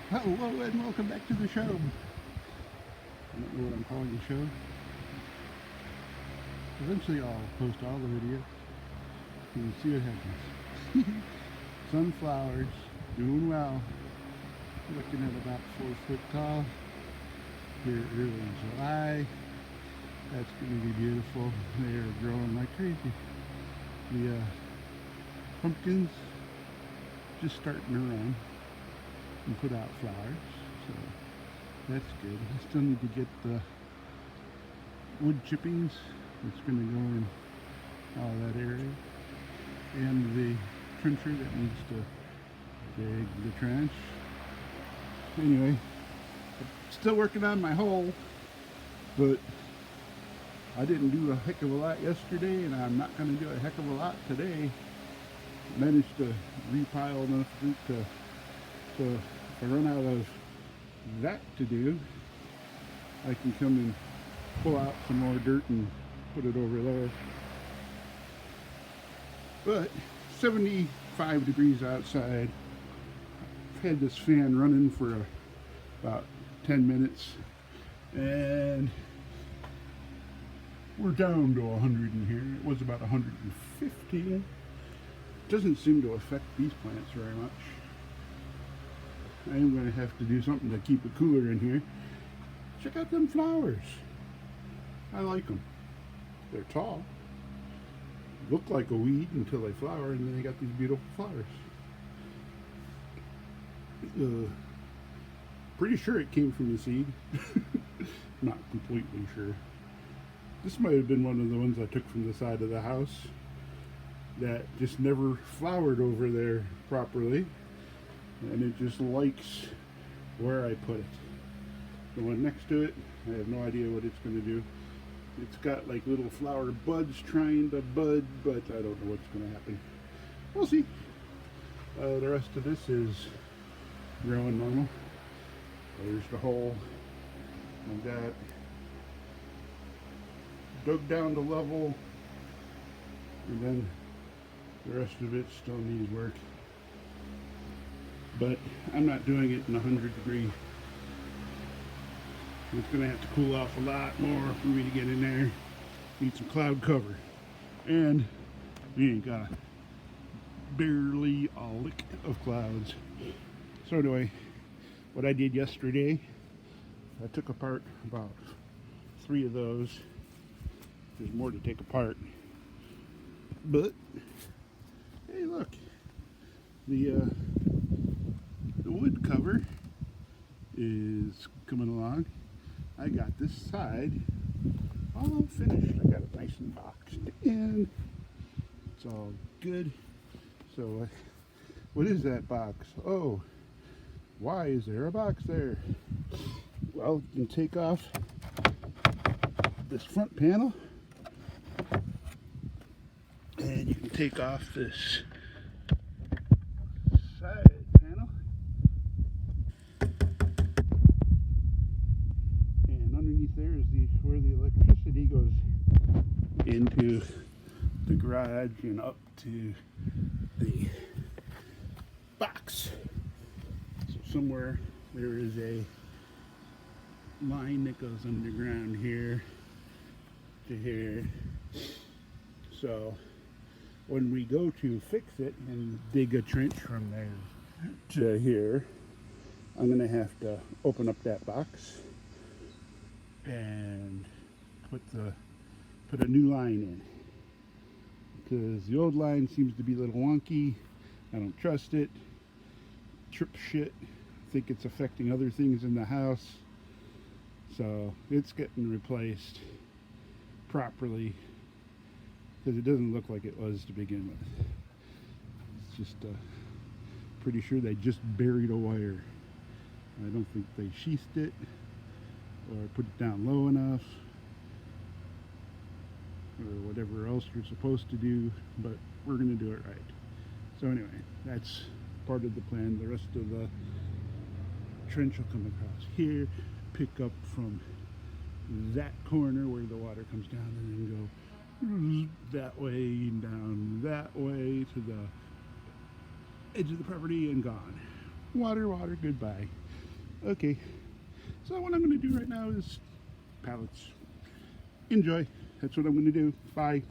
Hello and welcome back to the show. I don't know what I'm calling the show. Eventually I'll post all the videos and see what happens. Sunflowers, doing well. Looking at about 4 foot tall. Here early in July. That's going to be beautiful. They are growing like crazy. The pumpkins just starting to run and put out flowers, so that's good. I still need to get the wood chippings that's going to go in all that area, and the trencher that needs to dig the trench. Anyway, I'm still working on my hole, but I didn't do a heck of a lot yesterday, and I'm not going to do a heck of a lot today. Managed to repile enough fruit to if I run out of that to do, I can come and pull out some more dirt and put it over there. But 75 degrees outside. I've had this fan running for about 10 minutes and we're down to 100 in here. It was about 115. Doesn't seem to affect these plants very much. I am going to have to do something to keep it cooler in here. Check out them flowers. I like them. They're tall. Look like a weed until they flower, and then they got these beautiful flowers. Pretty sure it came from the seed. Not completely sure. This might have been one of the ones I took from the side of the house that just never flowered over there properly. And it just likes where I put it. The one next to it, I have no idea what it's going to do. It's got like little flower buds trying to bud, but I don't know what's going to happen. We'll see. The rest of this is growing normal. There's the hole. I've got dug down to level, and then the rest of it still needs work. But I'm not doing it in 100-degree. It's going to have to cool off a lot more for me to get in there. Need some cloud cover. And we ain't got barely a lick of clouds. So anyway, what I did yesterday, I took apart about 3 of those. There's more to take apart. But, hey look, the wood cover is coming along. I got this side all finished. I got it nice and boxed and it's all good. So what is that box? Oh, why is there a box there? Well, you can take off this front panel and you can take off this side panel, and underneath there is where the electricity goes into the garage and up to the box. So somewhere there is a line that goes underground here to here. So when we go to fix it and dig a trench from there to here, I'm going to have to open up that box and put a new line in, because the old line seems to be a little wonky. I don't trust it. Trip shit. I think it's affecting other things in the house. So it's getting replaced properly, because it doesn't look like it was to begin with. It's just pretty sure they just buried a wire. I don't think they sheathed it or put it down low enough or whatever else you're supposed to do, but we're going to do it right. So anyway, that's part of the plan. The rest of the trench will come across here, pick up from that corner where the water comes down, and then go that way and down that way to the edge of the property and gone. Water, water, goodbye. Okay, so what I'm going to do right now is pallets. Enjoy. That's what I'm going to do. Bye.